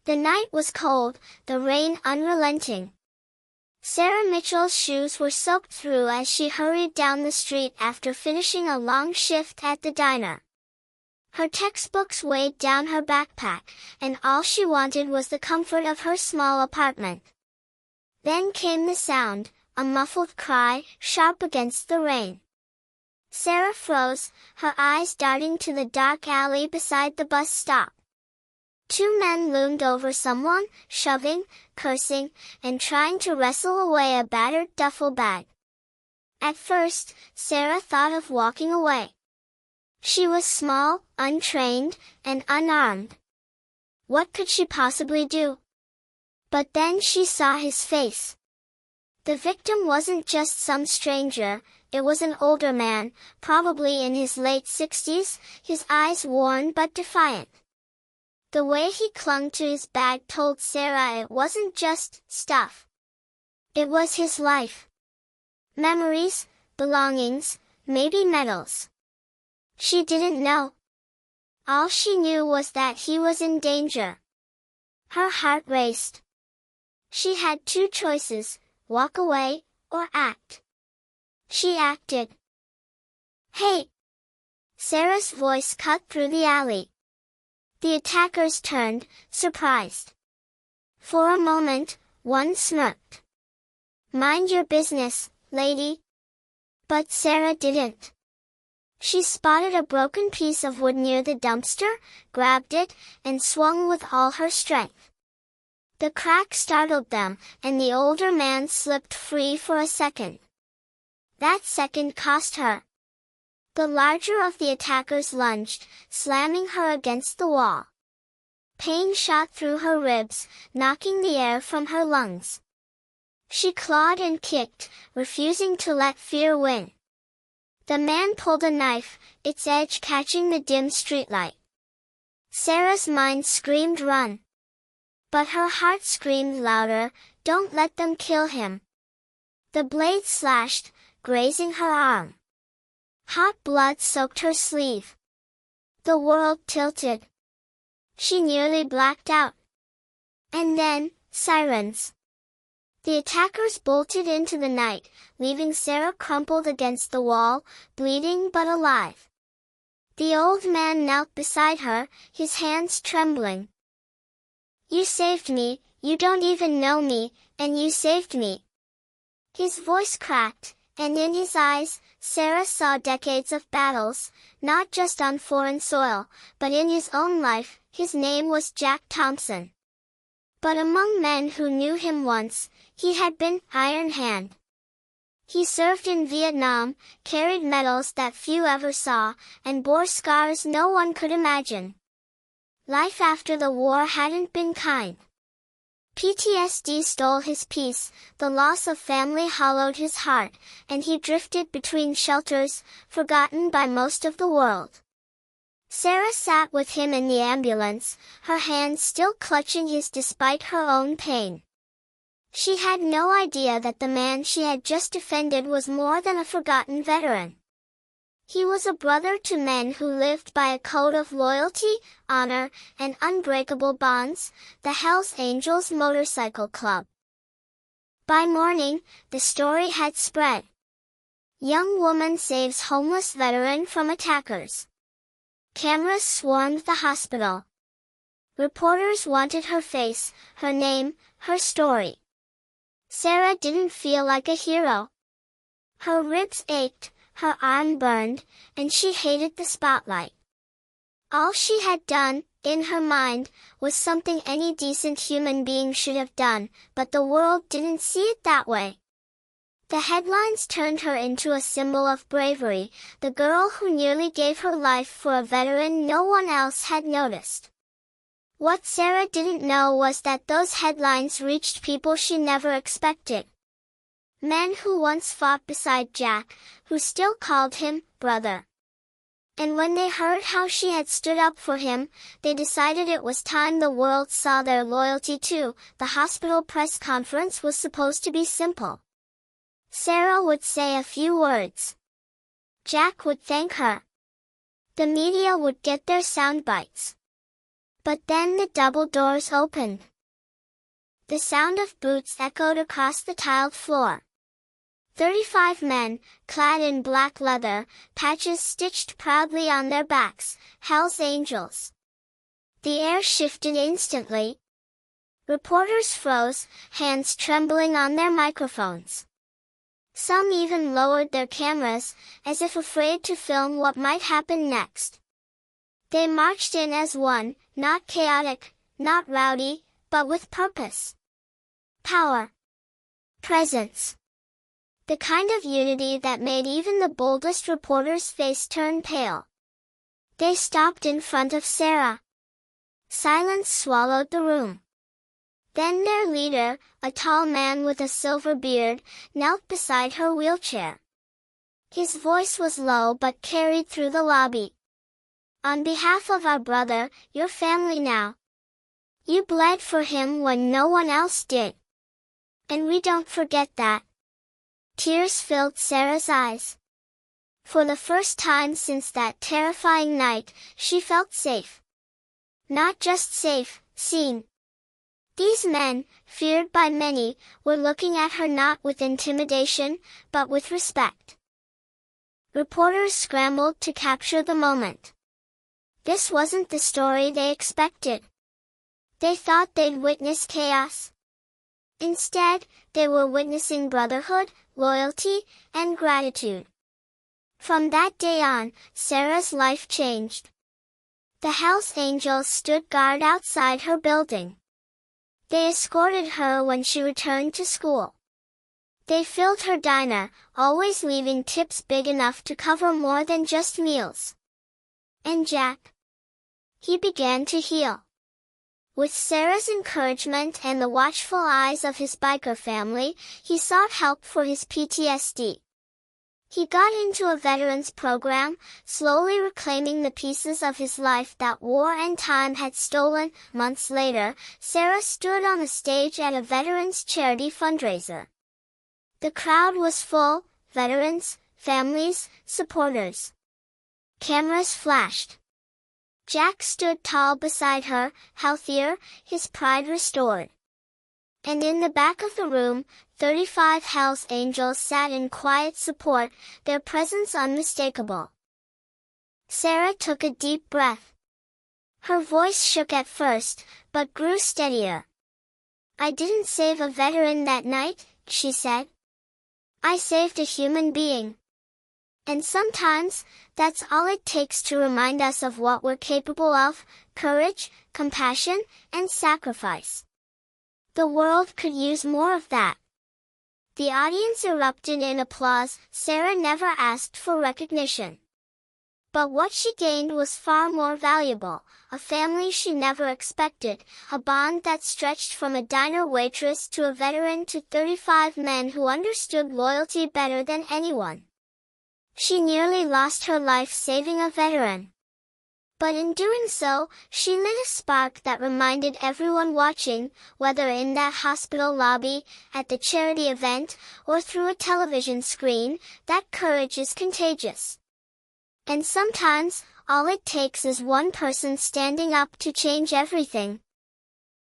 The night was cold, the rain unrelenting. Sarah Mitchell's shoes were soaked through as she hurried down the street after finishing a long shift at the diner. Her textbooks weighed down her backpack, and all she wanted was the comfort of her small apartment. Then came the sound, a muffled cry, sharp against the rain. Sarah froze, her eyes darting to the dark alley beside the bus stop. Two men loomed over someone, shoving, cursing, and trying to wrestle away a battered duffel bag. At first, Sarah thought of walking away. She was small, untrained, and unarmed. What could she possibly do? But then she saw his face. The victim wasn't just some stranger, it was an older man, probably in his late 60s, his eyes worn but defiant. The way he clung to his bag told Sarah it wasn't just stuff. It was his life. Memories, belongings, maybe medals. She didn't know. All she knew was that he was in danger. Her heart raced. She had two choices, walk away, or act. She acted. "Hey!" Sarah's voice cut through the alley. The attackers turned, surprised. For a moment, one smirked. "Mind your business, lady." But Sarah didn't. She spotted a broken piece of wood near the dumpster, grabbed it, and swung with all her strength. The crack startled them, and the older man slipped free for a second. That second cost her. The larger of the attackers lunged, slamming her against the wall. Pain shot through her ribs, knocking the air from her lungs. She clawed and kicked, refusing to let fear win. The man pulled a knife, its edge catching the dim streetlight. Sarah's mind screamed run. But her heart screamed louder, don't let them kill him. The blade slashed, grazing her arm. Hot blood soaked her sleeve. The world tilted. She nearly blacked out. And then, sirens. The attackers bolted into the night, leaving Sarah crumpled against the wall, bleeding but alive. The old man knelt beside her, his hands trembling. "You saved me, you don't even know me, and you saved me." His voice cracked, and in his eyes, Sarah saw decades of battles, not just on foreign soil, but in his own life. His name was Jack Thompson. But among men who knew him once, he had been Iron Hand. He served in Vietnam, carried medals that few ever saw, and bore scars no one could imagine. Life after the war hadn't been kind. PTSD stole his peace, the loss of family hollowed his heart, and he drifted between shelters, forgotten by most of the world. Sarah sat with him in the ambulance, her hands still clutching his despite her own pain. She had no idea that the man she had just defended was more than a forgotten veteran. He was a brother to men who lived by a code of loyalty, honor, and unbreakable bonds, the Hells Angels Motorcycle Club. By morning, the story had spread. Young woman saves homeless veteran from attackers. Cameras swarmed the hospital. Reporters wanted her face, her name, her story. Sarah didn't feel like a hero. Her ribs ached, her arm burned, and she hated the spotlight. All she had done, in her mind, was something any decent human being should have done, but the world didn't see it that way. The headlines turned her into a symbol of bravery, the girl who nearly gave her life for a veteran no one else had noticed. What Sarah didn't know was that those headlines reached people she never expected. Men who once fought beside Jack, who still called him brother. And when they heard how she had stood up for him, they decided it was time the world saw their loyalty too. The hospital press conference was supposed to be simple. Sarah would say a few words. Jack would thank her. The media would get their sound bites. But then the double doors opened. The sound of boots echoed across the tiled floor. 35 men, clad in black leather, patches stitched proudly on their backs, Hell's Angels. The air shifted instantly. Reporters froze, hands trembling on their microphones. Some even lowered their cameras, as if afraid to film what might happen next. They marched in as one, not chaotic, not rowdy, but with purpose. Power. Presence. The kind of unity that made even the boldest reporter's face turn pale. They stopped in front of Sarah. Silence swallowed the room. Then their leader, a tall man with a silver beard, knelt beside her wheelchair. His voice was low but carried through the lobby. On behalf of our brother, your family now. You bled for him when no one else did. And we don't forget that. Tears filled Sarah's eyes. For the first time since that terrifying night, she felt safe. Not just safe, seen. These men, feared by many, were looking at her not with intimidation, but with respect. Reporters scrambled to capture the moment. This wasn't the story they expected. They thought they'd witness chaos. Instead, they were witnessing brotherhood, loyalty, and gratitude. From that day on, Sarah's life changed. The Hell's Angels stood guard outside her building. They escorted her when she returned to school. They filled her diner, always leaving tips big enough to cover more than just meals. And Jack? He began to heal. With Sarah's encouragement and the watchful eyes of his biker family, he sought help for his PTSD. He got into a veterans program, slowly reclaiming the pieces of his life that war and time had stolen. Months later, Sarah stood on a stage at a veterans charity fundraiser. The crowd was full, veterans, families, supporters. Cameras flashed. Jack stood tall beside her, healthier, his pride restored. And in the back of the room, 35 Hell's Angels sat in quiet support, their presence unmistakable. Sarah took a deep breath. Her voice shook at first, but grew steadier. I didn't save a veteran that night, she said. I saved a human being. And sometimes, that's all it takes to remind us of what we're capable of: courage, compassion, and sacrifice. The world could use more of that. The audience erupted in applause. Sarah never asked for recognition. But what she gained was far more valuable: a family she never expected, a bond that stretched from a diner waitress to a veteran to 35 men who understood loyalty better than anyone. She nearly lost her life saving a veteran. But in doing so, she lit a spark that reminded everyone watching, whether in that hospital lobby, at the charity event, or through a television screen, that courage is contagious. And sometimes, all it takes is one person standing up to change everything.